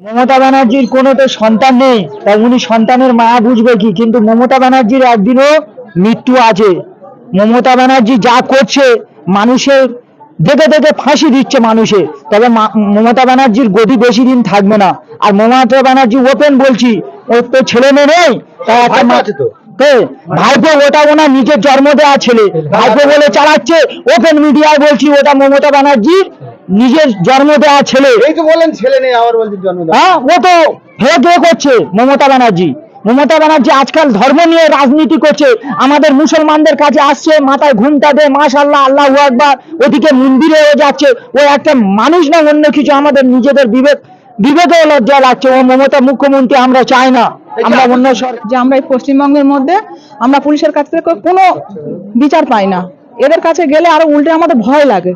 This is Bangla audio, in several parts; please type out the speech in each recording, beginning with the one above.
মমতা ব্যানার্জির কোনো তো সন্তান নেই, তাই উনি সন্তানের মায়া বুঝবে কি? কিন্তু মমতা ব্যানার্জির একদিনও মৃত্যু আছে। মমতা ব্যানার্জি যা করছে, মানুষের দেখে দেখে ফাঁসি দিচ্ছে মানুষে। তবে মমতা ব্যানার্জির গতি বেশি দিন থাকবে না। আর মমতা ব্যানার্জি ওপেন বলছি, ওর তো ছেলে মেয়ে নেই, তাই একটা ভাইপো, ওটা ওনার নিজের জন্ম দেওয়া ছেলে, ভাইপো বলে চালাচ্ছে। ওপেন মিডিয়ায় বলছি, ওটা মমতা ব্যানার্জির নিজের জন্ম দেওয়া ছেলে। এই তো বলেন ছেলে নেই, আবার বলছি জন্ম দেওয়া। হ্যাঁ, ও তো ফেক করছে মমতা ব্যানার্জি। মমতা ব্যানার্জি আজকাল ধর্ম নিয়ে রাজনীতি করছে। আমাদের মুসলমানদের কাছে আসছে, মাথায় ঘুমটা দে, মাশাআল্লাহ, আল্লাহু আকবার, ওদিকে মন্দিরে ও যাচ্ছে। ও একটা মানুষ না অন্য কিছু। আমাদের নিজেদের বিবেকেও লজ্জা লাগছে। ও মমতা মুখ্যমন্ত্রী আমরা চাই না। আমরা অন্য যে আমরা এই পশ্চিমবঙ্গের মধ্যে আমরা পুলিশের কাছ থেকে কোনো বিচার পাই না। এদের কাছে গেলে আরো উল্টে আমাদের ভয় লাগে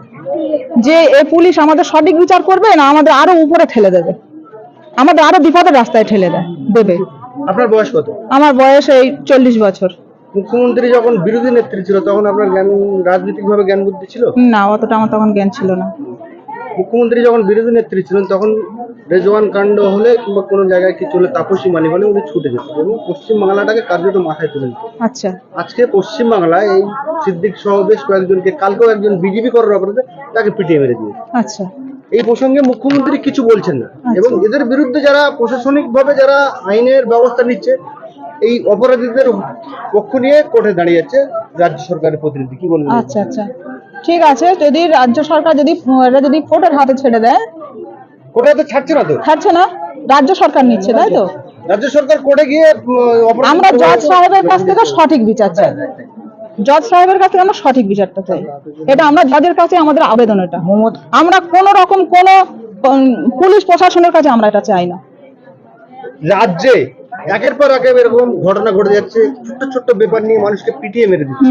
যে এই পুলিশ আমাদের সঠিক বিচার করবে না আমাদের আরো উপরে ঠেলে দেবে, আমাদের আরো বিপদের রাস্তায় ঠেলে দেবে। আপনার বয়স কত? আমার বয়স এই 40 বছর। মুখ্যমন্ত্রী যখন বিরোধী নেত্রী ছিল তখন আপনার জ্ঞান, রাজনৈতিক ভাবে জ্ঞান বুদ্ধি ছিল না, অতটা আমার তখন জ্ঞান ছিল না। মুখ্যমন্ত্রী যখন বিরোধী নেত্রী ছিলেন তখন রেজওয়ান কাণ্ড হলে কিংবা কোনো জায়গায় কি চলে তাপসী মানি হলে উনি ছুটে যেতেন এবং পশ্চিম বাংলাটাকে কার্যত মাথায় তুলে দিতেন। আচ্ছা, আজকে পশ্চিম বাংলায় এই সিদ্দিক সহ বেশ কয়েকজনকে, কালকেও একজন বিজেপি করার অপরাধে তাকে পিটিয়ে মেরে দিয়েছে। আচ্ছা, এই প্রসঙ্গে মুখ্যমন্ত্রী কিছু বলছেন না এবং এদের বিরুদ্ধে যারা প্রশাসনিক ভাবে যারা আইনের ব্যবস্থা নিচ্ছে, এই অপরাধীদের পক্ষ নিয়ে কোর্টে দাঁড়িয়ে যাচ্ছে রাজ্য সরকারের প্রতিনিধি। কি বলবেন? আচ্ছা, আচ্ছা, ঠিক আছে। যদি রাজ্য সরকার যদি কোর্টের হাতে ছেড়ে দেয়, কোর্টে তো ছাড়ছে না, তো ছাড়ছে না, রাজ্য সরকার নিচ্ছে, তাই তো? রাজ্য সরকার কোর্টে গিয়ে আমরা জজ সাহেবের কাছ থেকে সঠিক বিচার চাই। জজ সাহেবের কাছে আমরা সঠিক বিচারটা চাই। এটা আমরা জজের কাছে আমাদের আবেদন। এটা আমরা কোন রকম কোন পুলিশ প্রশাসনের কাছে আমরা এটা চাই না। রাজ্যে একের পর এক এরকম ঘটনা ঘটে যাচ্ছে, ছোট্ট ছোট্ট ব্যাপার নিয়ে মানুষকে পিটিয়ে মেরে দিচ্ছে,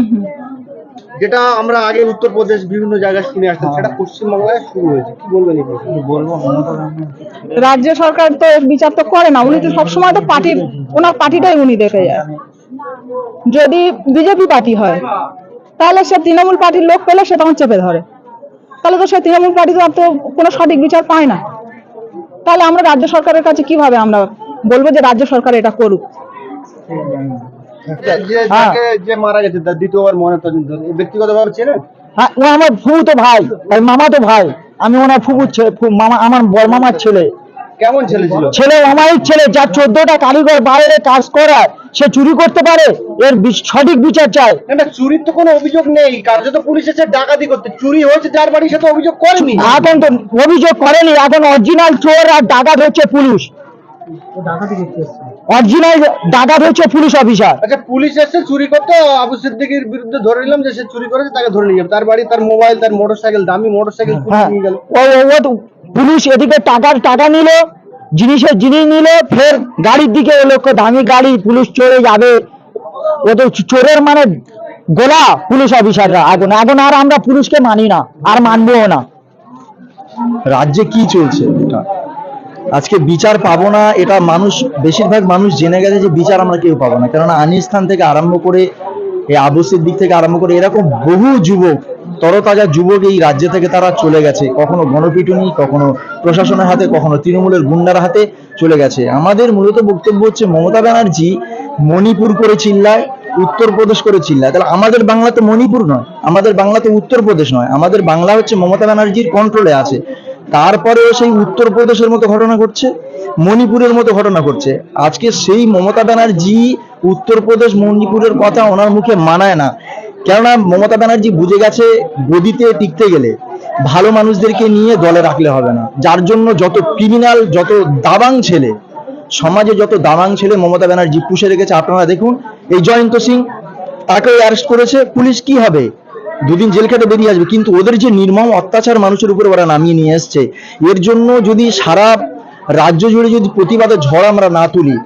যেটা আমরা আগে উত্তরপ্রদেশ বিভিন্ন জায়গায় শুনে আসতাম, সেটা পশ্চিমবাংলায় শুরু হয়েছে। কি বলবেন? বলবো রাজ্য সরকার তো বিচার তো করে না, উনি তো সবসময় তো ওনার পার্টিটাই উনি দেখে যায়। যদি বিজেপি পার্টি হয় তাহলে সে তৃণমূল পার্টির লোক পেলে সে তখন চেপে ধরে, তাহলে তো সে তৃণমূল পার্টি তো কোনো সঠিক বিচার পায় না। তাহলে আমরা রাজ্য সরকারের কাছে কিভাবে আমরা বলবো যে রাজ্য সরকার এটা করুক? যে মারা গেছে তার দ্বিতীয়বার ময়নাতদন্ত ব্যক্তিগত ভাবে ছিলেন? হ্যাঁ, ও আমার ফুফুতো ভাই, মামা তো ভাই। আমি ওনার মামা, আমার বড় মামার ছেলে। কেমন ছেলে ছিল? ছেলে অমায়িক ছেলে, যার 14টা কারিগর বাইরে কাজ করায়, সে চুরি করতে পারে? এর সঠিক বিচার চাই। না, চুরির তো কোনো অভিযোগ নেই, কার্যত পুলিশ এসে ডাকাতি করতে, চুরি হয়েছে যার বাড়ি সে তো অভিযোগ করেনি। এখন তো অভিযোগ করেনি, এখন অরিজিনাল চোর আর ডাকাত হচ্ছে পুলিশ। অরিজিনাল ডাকাত হচ্ছে পুলিশ অফিসার। আচ্ছা, পুলিশ এসে চুরি করতে, আবু সিদ্দিকের বিরুদ্ধে ধরে নিলাম যে সে চুরি করেছে, তাকে ধরে নিয়ে যাবে, তার বাড়ি, তার মোবাইল, তার মোটরসাইকেল, দামি মোটরসাইকেল নিয়ে গেল। পুলিশ এদিকে টাকা নিল, জিনিস নিল, ফের গাড়ির দিকে এলো, দামি গাড়ি, পুলিশ চড়ে যাবে। ও তো চোরের মানে গোলা পুলিশ অফিসাররা। এখন আর আমরা পুলিশকে মানি না, আর মানবো না। রাজ্যে কি চলছে এটা আজকে বিচার পাবো না, এটা মানুষ, বেশিরভাগ মানুষ জেনে গেছে যে বিচার আমরা কেউ পাবো না। কেননা আনিস্থান থেকে আরম্ভ করে এই আবু সিদ্দিক থেকে আরম্ভ করে এরকম বহু যুবক, তরতাজা যুবক এই রাজ্য থেকে তারা চলে গেছে, কখনো গণপিটুনি, কখনো প্রশাসনের হাতে, কখনো তৃণমূলের গুন্ডার হাতে চলে গেছে। আমাদের মূলত বক্তব্য হচ্ছে, মমতা ব্যানার্জি মণিপুর করে চিল্লায়, উত্তরপ্রদেশ করে চিল্লায়, তাহলে আমাদের বাংলা তো মণিপুর নয়, আমাদের বাংলা তো উত্তরপ্রদেশ নয়, আমাদের বাংলা হচ্ছে মমতা ব্যানার্জির কন্ট্রোলে আছে। তারপরেও সেই উত্তরপ্রদেশের মতো ঘটনা ঘটছে, মণিপুরের মতো ঘটনা ঘটছে। আজকে সেই মমতা ব্যানার্জি উত্তরপ্রদেশ মণিপুরের কথা ওনার মুখে মানায় না। কেননা মমতা ব্যানার্জি বুঝে গেছে, গদিতে টিকতে গেলে ভালো মানুষদেরকে নিয়ে দলে রাখলে হবে না। যার জন্য যত ক্রিমিনাল, যত দাবাং ছেলে, সমাজে যত দাবাং ছেলে মমতা ব্যানার্জি পুষে রেখেছে। আপনারা দেখুন, এই জয়ন্ত সিং, তাকেও অ্যারেস্ট করেছে পুলিশ, কি হবে? 2 দিন জেল খেটে বেরিয়ে আসবে। কিন্তু ওদের যে নির্মম অত্যাচার মানুষের উপরে ওরা নামিয়ে নিয়ে এসছে, এর জন্য যদি সারা রাজ্য জুড়ে যদি প্রতিবাদের ঝড় আমরা না তুলি,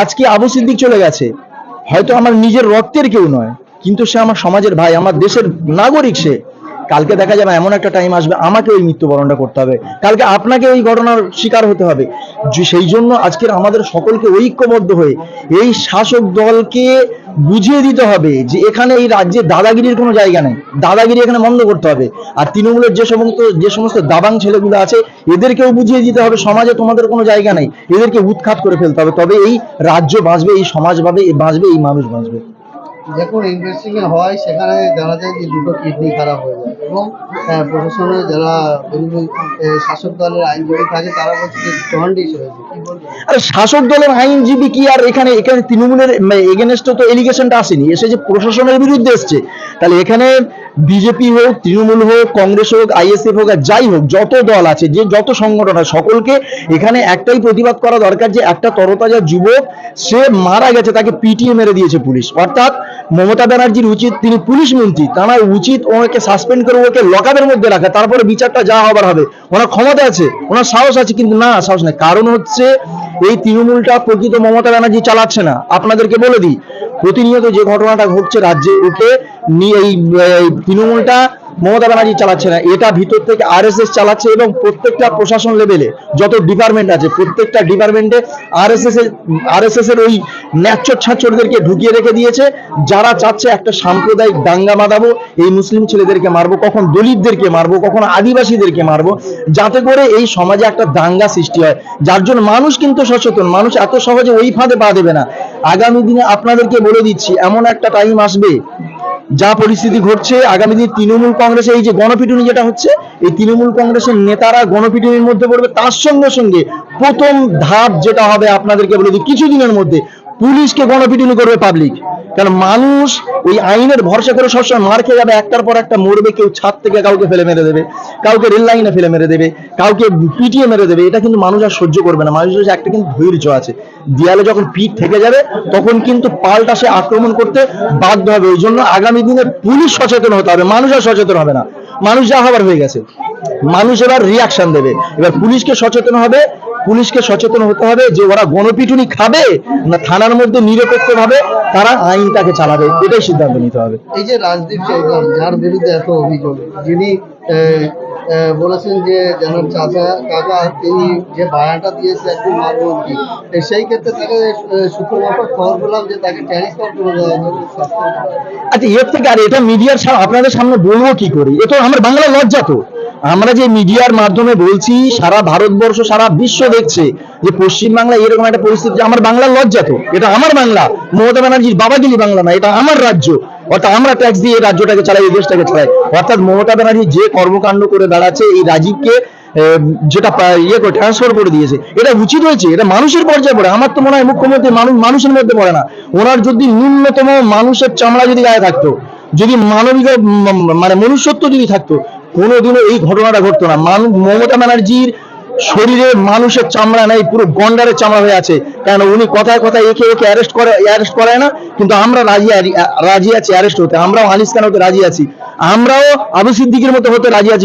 আজকে আবু সিদ্দিক চলে গেছে, হয়তো আমার নিজের রক্তের কেউ নয়, কিন্তু সে আমার সমাজের ভাই, আমার দেশের নাগরিক। সে কালকে দেখা যাবে এমন একটা টাইম আসবে আমাকে ওই মৃত্যুবরণটা করতে হবে, কালকে আপনাকে ওই ঘটনার শিকার হতে হবে। সেই জন্য আজকের আমাদের সকলকে ঐক্যবদ্ধ হয়ে এই শাসক দলকে বুঝিয়ে দিতে হবে যে এখানে এই রাজ্যে দাদাগিরির কোনো জায়গা নেই, দাদাগিরি এখানে বন্ধ করতে হবে। আর তৃণমূলের যে সমস্ত দাবাং ছেলেগুলো আছে এদেরকেও বুঝিয়ে দিতে হবে সমাজে তোমাদের কোনো জায়গা নেই, এদেরকে উৎখাত করে ফেলতে হবে, তবে এই রাজ্য বাঁচবে, এই সমাজ বাঁচবে, এই মানুষ বাঁচবে। যখন ইনভেস্টিগেশন হয় সেখানে জানা যায় যে দুটো কিডনি খারাপ হয়ে যায় এবং প্রশাসনের যারা বিরোধী শাসক দলের আইনজীবী থাকে তারা বলছে যে জন্ডিস হয়েছে, কি বলবো? আরে শাসক দলের আইনজীবী কি আর এখানে তৃণমূলের এগেনস্টে তো এলিগেশনটা আসেনি, এসে যে প্রশাসনের বিরুদ্ধে এসছে, তাহলে এখানে বিজেপি হোক, তৃণমূল হোক, কংগ্রেস হোক, আইএসএফ হোক, আর যাই হোক, যত দল আছে, যে যত সংগঠন আছে, সকলকে এখানে একটাই প্রতিবাদ করা দরকার যে একটা তরতাজা যুবক সে মারা গেছে, তাকে পিটিয়ে মেরে দিয়েছে পুলিশ। অর্থাৎ মমতা ব্যানার্জির উচিত, তিনি পুলিশ মন্ত্রী, তার উচিত ওকে সাসপেন্ড করে ওকে লকআপের মধ্যে রাখা, তারপরে বিচারটা যা হবার হবে। ওনার ক্ষমতা আছে, ওনার সাহস আছে, কিন্তু না, সাহস নেই। কারণ হচ্ছে এই তৃণমূলটা প্রকৃত মমতা ব্যানার্জি চালাচ্ছে না। আপনাদেরকে বলে দিই, প্রতিনিয়ত যে ঘটনাটা ঘটছে রাজ্যে, ওকে নিয়ে এই তৃণমূলটা মমতা ব্যানার্জি চালাচ্ছে না, এটা ভিতর থেকে আরএসএস চালাচ্ছে। এবং প্রত্যেকটা প্রশাসন লেভেলে যত ডিপার্টমেন্ট আছে, প্রত্যেকটা ডিপার্টমেন্টে আরএসএস এর ওই ন্যাচ্চর ছাচ্চরদেরকে ঢুকিয়ে রেখে দিয়েছে, যারা চাচ্ছে একটা সাম্প্রদায়িক দাঙ্গা বাঁধাবো, এই মুসলিম ছেলেদেরকে মারবো, কখন দলিতদেরকে মারবো, কখন আদিবাসীদেরকে মারবো, যাতে করে এই সমাজে একটা দাঙ্গা সৃষ্টি হয়। যার জন্য মানুষ কিন্তু সচেতন, মানুষ এত সহজে ওই ফাঁদে পা দেবে না। আগামী দিনে আপনাদেরকে বলে দিচ্ছি, এমন একটা টাইম আসবে, যা পরিস্থিতি ঘটছে আগামী দিন তৃণমূল কংগ্রেসে এই যে গণপিটুনি যেটা হচ্ছে, এই তৃণমূল কংগ্রেসের নেতারা গণপিটুনির মধ্যে পড়বে। তার সঙ্গে সঙ্গে প্রথম ধাপ যেটা হবে, আপনাদেরকে বলে দিই, কিছুদিনের মধ্যে পুলিশকে গণপিটুনি করবে পাবলিক। কারণ মানুষ ওই আইনের ভরসা করে সবসময় মার খেয়ে যাবে, একটার পর একটা মরবে। কেউ ছাদ থেকে কাউকে ফেলে মেরে দেবে, কাউকে রেল লাইনে ফেলে মেরে দেবে, কাউকে পিটিয়ে মেরে দেবে। এটা কিন্তু মানুষ আর সহ্য করবে না। মানুষের একটা কিন্তু ধৈর্য আছে, দেয়ালে যখন পিঠ থেকে যাবে তখন কিন্তু পাল্টা সে আক্রমণ করতে বাধ্য হবে। ওই জন্য আগামী দিনে পুলিশ সচেতন হতে হবে, মানুষ আর সচেতন হবে না। মানুষ যা হবার হয়ে গেছে, মানুষ এবার রিয়াকশন দেবে। এবার পুলিশকে সচেতন হতে হবে যে ওরা গণপিটুনি খাবে না থানার মধ্যে নিরপেক্ষভাবে তারা আইনটাকে চালাবে, এটাই সিদ্ধান্ত নিতে হবে। এই যে রাজদীপ চৌধুরী, যার বিরুদ্ধে এত অভিযোগ, যিনি বলেছেন যে জানার চাচা কাকা তিনি যে ভাড়াটা দিয়েছে একদম মারমন্ত্রী, সেই ক্ষেত্রে তাকে শুক্রবার খবর পেলাম যে তাকে ট্রান্সফার করে দেওয়া হবে। আচ্ছা, এর থেকে আর এটা মিডিয়ার আপনাদের সামনে বলবো কি করে? এ তো আমার বাংলা লজ্জা। তো আমরা যে মিডিয়ার মাধ্যমে বলছি, সারা ভারতবর্ষ, সারা বিশ্ব দেখছে যে পশ্চিমবাংলা এরকম একটা পরিস্থিতি, আমার বাংলা লজ্জা। তো এটা আমার বাংলা, মমতা ব্যানার্জির বাবাগিলি বাংলা না, এটা আমার রাজ্য। অর্থাৎ আমরা ট্যাক্স দিয়ে এই রাজ্যটাকে চালাই, এই দেশটাকে চালাই। অর্থাৎ মমতা ব্যানার্জি যে কর্মকাণ্ড করে বেড়াচ্ছে, এই রাজীবকে যেটা ট্রান্সফার করে দিয়েছে, এটা উচিত হয়েছে? এটা মানুষের পর্যায়ে পড়ে? আমার তো মনে হয় মুখ্যমন্ত্রী মানুষের মধ্যে পড়ে না। ওনার যদি ন্যূনতম মানুষের চামড়া যদি গায়ে থাকতো, যদি মানবিক মানে মনুষ্যত্ব যদি থাকতো, কোনোদিনও এই ঘটনাটা ঘটতো না। মমতা ব্যানার্জির শরীরে মানুষের চামড়া নেই, পুরো গন্ডারের চামড়া হয়ে আছে। কেন উনি কথায় কথায় একে অ্যারেস্ট করায় না, কিন্তু আমরা রাজি আছি অ্যারেস্ট হতে। আমরাও আনিস খান হতে রাজি আছি, আমরাও আবু সিদ্দিকের মতো হতে রাজি আছি।